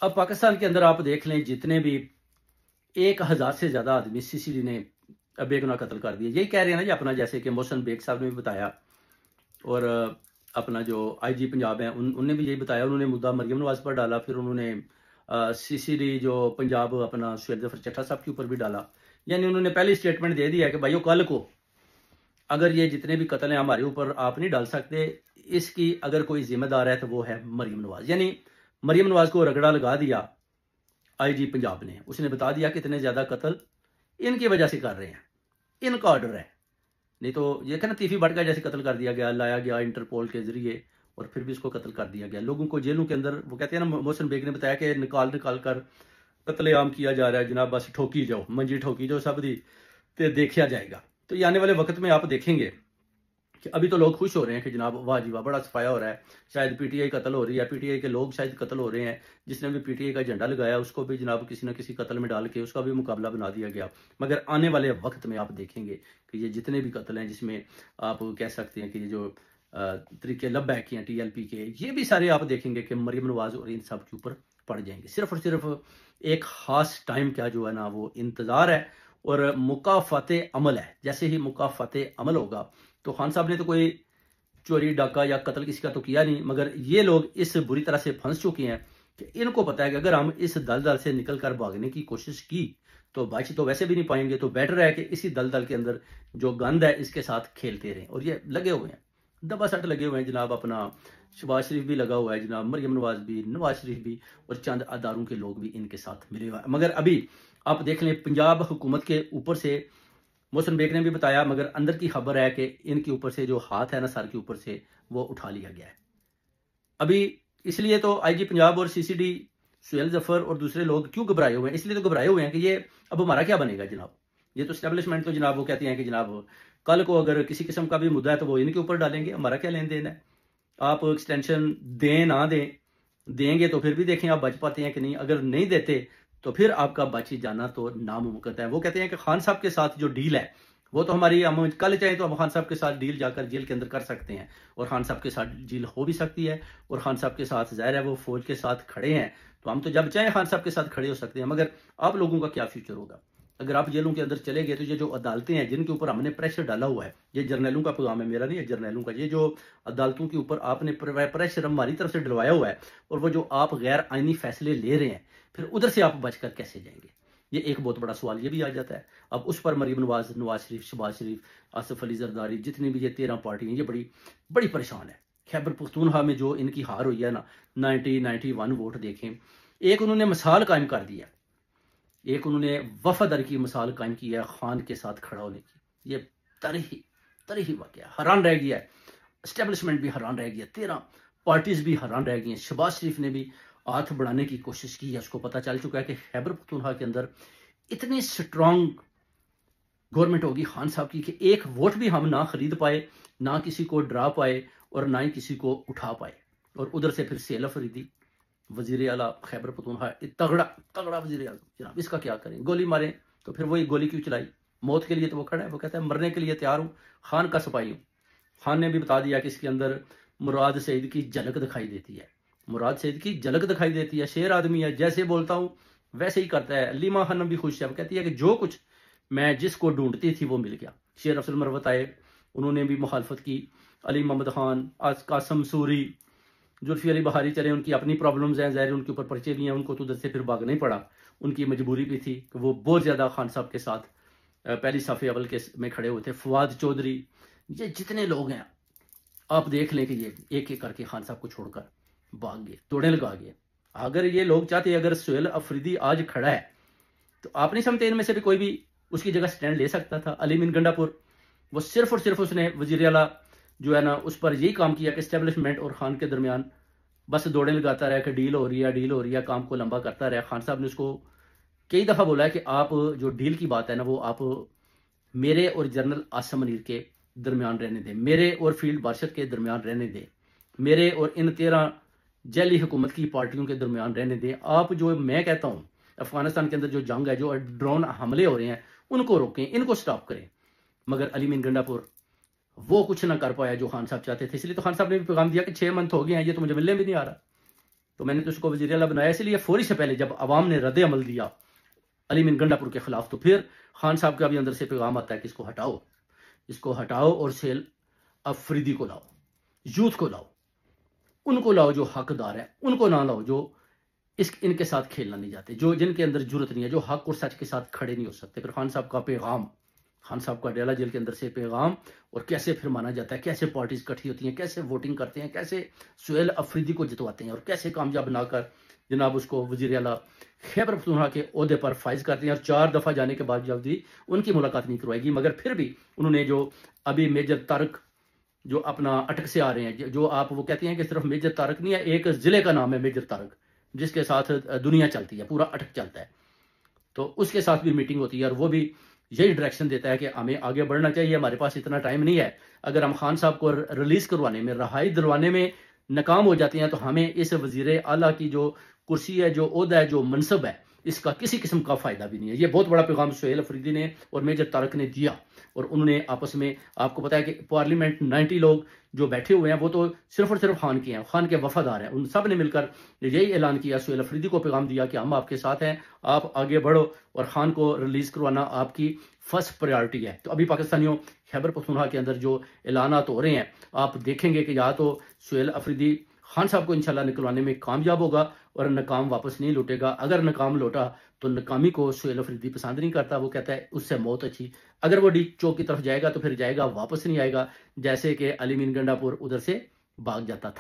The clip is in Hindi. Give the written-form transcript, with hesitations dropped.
अब पाकिस्तान के अंदर आप देख लें, जितने भी 1000 से ज्यादा आदमी सीसीडी ने बेगुनाह कत्ल कर दिए। यही कह रहे हैं ना जी अपना, जैसे कि मोहसिन बेग साहब ने भी बताया, और अपना जो आईजी पंजाब है उनने भी यही बताया। उन्होंने मुद्दा मरियम नवाज पर डाला, फिर उन्होंने सीसीडी जो पंजाब अपना सुहेल जफर चट्टा साहब के ऊपर भी डाला। यानी उन्होंने पहले स्टेटमेंट दे दिया कि भाइयों, कल को अगर ये जितने भी कत्ल हैं हमारे ऊपर आप नहीं डाल सकते, इसकी अगर कोई जिम्मेदार है तो वो है मरियम नवाज। यानी मरियम नवाज को रगड़ा लगा दिया आईजी पंजाब ने। उसने बता दिया कि इतने ज्यादा कत्ल इनकी वजह से कर रहे हैं, इनका ऑर्डर है। नहीं तो ये कहना तीफी भटका जैसे कत्ल कर दिया गया, लाया गया इंटरपोल के जरिए और फिर भी इसको कत्ल कर दिया गया। लोगों को जेलों के अंदर, वो कहते हैं ना, मोहसिन बेग ने बताया कि निकाल निकाल कर कत्लेआम किया जा रहा है जनाब, बस ठोकी जाओ, मंजी ठोकी जाओ सब दी तो देखा जाएगा। तो ये आने वाले वक्त में आप देखेंगे कि अभी तो लोग खुश हो रहे हैं कि जनाब वाह जी वाह, बड़ा सफाया हो रहा है, शायद पीटीआई कत्ल हो रही है, पीटीआई के लोग शायद कत्ल हो रहे हैं, जिसने भी पीटीआई का झंडा लगाया उसको भी जनाब किसी न किसी कत्ल में डाल के उसका भी मुकाबला बना दिया गया। मगर आने वाले वक्त में आप देखेंगे कि ये जितने भी कत्ल हैं, जिसमें आप कह सकते हैं कि ये जो तरीके लबैक हैं टीएलपी के, ये भी सारे आप देखेंगे कि मरियम नवाज और इन सब के ऊपर पड़ जाएंगे। सिर्फ और सिर्फ एक खास टाइम का जो है ना वो इंतजार है और मुकाफाते अमल है। जैसे ही मुकाफाते अमल होगा तो खान साहब ने तो कोई चोरी डाका या कत्ल किसी का तो किया नहीं, मगर ये लोग इस बुरी तरह से फंस चुके हैं कि इनको पता है कि अगर हम इस दलदल से निकल कर भागने की कोशिश की तो बच तो वैसे भी नहीं पाएंगे, तो बेटर है कि इसी दलदल के अंदर जो गंद है इसके साथ खेलते रहें। और ये लगे हुए हैं, दबा सट लगे हुए हैं जनाब। अपना शहबाज शरीफ भी लगा हुआ है जनाब, मरियम नवाज भी, नवाज शरीफ भी, और चंद अदारों के लोग भी इनके साथ मिले हुए हैं। मगर अभी आप देख लें, पंजाब हुकूमत के ऊपर से मोहसिन बेग ने भी बताया, मगर अंदर की खबर है कि इनके ऊपर से जो हाथ है ना, सर के ऊपर से, वो उठा लिया गया है अभी। इसलिए तो आईजी पंजाब और सीसीडी सुहेल जफर और दूसरे लोग क्यों घबराए हुए हैं? इसलिए तो घबराए हुए हैं कि ये अब हमारा क्या बनेगा जनाब। ये तो स्टैब्लिशमेंट तो जनाब वो कहती हैं कि जनाब कल को अगर किसी किस्म का भी मुद्दा है तो वो इनके ऊपर डालेंगे, हमारा क्या लेन देन है। आप एक्सटेंशन दें ना दें, देंगे तो फिर भी देखें आप बच पाते हैं कि नहीं, अगर नहीं देते तो फिर आपका बची जाना तो नामुमकिन है। वो कहते हैं कि खान साहब के साथ जो डील है वो तो हमारी, हम कल चाहे तो हम खान साहब के साथ डील जाकर जेल के अंदर कर सकते हैं, और खान साहब के साथ डील हो भी सकती है। और खान साहब के साथ जाहिर है वो फौज के साथ खड़े हैं, तो हम तो जब चाहे खान साहब के साथ खड़े हो सकते हैं। मगर आप लोगों का क्या फ्यूचर होगा अगर आप जेलों के अंदर चले गए? तो ये जो अदालतें हैं जिनके ऊपर हमने प्रेशर डाला हुआ है, ये जर्नैलों का प्रोग्राम है, मेरा नहीं है, जर्नैलों का, ये जो अदालतों के ऊपर आपने प्रेशर हमारी तरफ से डलवाया हुआ है, और वो जो आप गैर आईनी फैसले ले रहे हैं, फिर उधर से आप बचकर कैसे जाएंगे? ये एक बहुत बड़ा सवाल ये भी आ जाता है। अब उस पर मरियम नवाज, नवाज शरीफ, शहबाज शरीफ, आसिफ अली जरदारी, जितनी भी ये 13 पार्टी हैं, ये बड़ी बड़ी परेशान है। खैबर पख्तूनख्वा में जो इनकी हार हुई है ना, 91 वोट देखें, एक उन्होंने मिसाल कायम कर दिया, एक उन्होंने वफादारी की मिसाल कायम की है खान के साथ खड़ा होने की। ये तरही वाकया हैरान रह गया है, एस्टेब्लिशमेंट भी हैरान रह गया, 13 पार्टीज भी हैरान रह गई हैं। शहबाज शरीफ ने भी हाथ बढ़ाने की कोशिश की है, उसको पता चल चुका है कि खैबर पख्तूनख्वा के अंदर इतनी स्ट्रांग गवर्नमेंट होगी खान साहब की कि एक वोट भी हम ना खरीद पाए, ना किसी को डरा पाए, और ना ही किसी को उठा पाए। और उधर से फिर सेल अफरीदी, वजीर आला खैबर पख्तूनख्वा, तगड़ा तगड़ा वजीर आला, जनाब इसका क्या करें? गोली मारें तो फिर वही गोली क्यों चलाई? मौत के लिए तो वो खड़ा है, वो कहता है मरने के लिए तैयार हूँ, खान का सिपाही हूँ। खान ने भी बता दिया कि इसके अंदर मुराद सईद की झलक दिखाई देती है, मुराद सईद की झलक दिखाई देती है। शेर आदमी है, जैसे बोलता हूँ वैसे ही करता है। अलीमा खानम भी खुश है, वो कहती है कि जो कुछ मैं जिसको ढूंढती थी वो मिल गया। शेर अफजल मरवत आए, उन्होंने भी मुखालफत की। अली मोहम्मद खान, कासम सूरी, जुल्फी अली बहारी चले, उनकी अपनी प्रॉब्लम्स हैं, ज़ाहिर उनके ऊपर पर्चे भी हैं, उनको तो उधर से फिर भागना ही पड़ा, उनकी मजबूरी भी थी कि वो बहुत ज़्यादा खान साहब के साथ पहली साफे अवल के में खड़े हुए थे। फवाद चौधरी, ये जितने लोग हैं आप देख लें कि ये एक एक करके खान साहब को छोड़कर भाग गए, तोड़े लगा गए। अगर ये लोग चाहते, अगर सुहेल अफरीदी आज खड़ा है तो आप नहीं समझते इनमें से भी कोई भी उसकी जगह स्टैंड ले सकता था? अली मीन गंडापुर, वो सिर्फ और सिर्फ उसने वजीर आला जो है ना उस पर यही काम किया कि एस्टेब्लिशमेंट और खान के दरमियान बस दौड़े लगाता रहा कि डील हो रही है, डील हो रही है, काम को लंबा करता रहा। खान साहब ने उसको कई दफ़ा बोला है कि आप जो डील की बात है ना वो आप मेरे और जनरल आसम मुनीर के दरमियान रहने दें, मेरे और फील्ड मार्शल के दरमियान रहने दें, मेरे और इन 13 जैली हुकूमत की पार्टियों के दरमियान रहने दें। आप जो मैं कहता हूँ अफगानिस्तान के अंदर जो जंग है, जो ड्रोन हमले हो रहे हैं, उनको रोकें, इनको स्टॉप करें। मगर अली मीन गंडापुर वो कुछ ना कर पाया जो खान साहब चाहते थे। इसलिए तो खान साहब ने भी पैगाम दिया कि 6 मंथ हो गए हैं, ये तो मुझे मिलने भी नहीं आ रहा। तो मैंने तो उसको वज़ीर आला बनाया, इसलिए फौरी से पहले जब अवाम ने रद्द अमल दिया अली मीन गंडापुर के खिलाफ, तो फिर खान साहब का भी अंदर से पैगाम आता है कि इसको हटाओ और सुहेल अफरीदी को लाओ, यूथ को लाओ, उनको लाओ जो हकदार है, उनको ना लाओ जो इनके साथ खेलना नहीं चाहते, जो जिनके अंदर जरूरत नहीं है, जो हक और सच के साथ खड़े नहीं हो सकते। फिर खान साहब का पैगाम, खान साहब का डेला जेल के अंदर से पैगाम, और कैसे फिर माना जाता है, कैसे पार्टीज इकट्ठी होती हैं, कैसे वोटिंग करते हैं, कैसे सुहेल अफरीदी को जितवाते हैं और कैसे कामयाब बनाकर जनाब उसको वज़ीर आला खैबर पख्तूनख्वा के ओहदे पर फाइज करते हैं। और 4 दफ़ा जाने के बाद जल्दी उनकी मुलाकात नहीं करवाएगी, मगर फिर भी उन्होंने जो अभी मेजर तारक जो अपना अटक से आ रहे हैं, जो आप वो कहते हैं कि सिर्फ मेजर तारक नहीं है, एक ज़िले का नाम है मेजर तारक, जिसके साथ दुनिया चलती है, पूरा अटक चलता है, तो उसके साथ भी मीटिंग होती है और वो भी यही डायरेक्शन देता है कि हमें आगे बढ़ना चाहिए, हमारे पास इतना टाइम नहीं है। अगर हम खान साहब को रिलीज करवाने में, रहाई दिलवाने में नाकाम हो जाते हैं, तो हमें इस वज़ीर आला की जो कुर्सी है, जो ओहदा है, जो मनसब है, इसका किसी किस्म का फायदा भी नहीं है। ये बहुत बड़ा पैगाम सुहेल अफरीदी ने और मेजर तारक ने दिया, और उन्होंने आपस में, आपको पता है कि पार्लियामेंट 90 लोग जो बैठे हुए हैं वो तो सिर्फ और सिर्फ खान के हैं, खान के वफादार हैं। उन सब ने मिलकर यही ऐलान किया, सुहेल अफरीदी को पैगाम दिया कि हम आपके साथ हैं, आप आगे बढ़ो और खान को रिलीज करवाना आपकी फर्स्ट प्रायोरिटी है। तो अभी पाकिस्तानियों, खैबर पख्तूनख्वा के अंदर जो ऐलानात हो रहे हैं, आप देखेंगे कि या तो सुहेल अफरीदी खान साहब को इंशाल्लाह निकलवाने में कामयाब होगा और नाकाम वापस नहीं लौटेगा। अगर नाकाम लौटा तो नाकामी को सुहेल अफरीदी पसंद नहीं करता, वो कहता है उससे मौत अच्छी। अगर वो डी चौक की तरफ जाएगा तो फिर जाएगा, वापस नहीं आएगा, जैसे कि अली मीन गंडापुर उधर से भाग जाता था।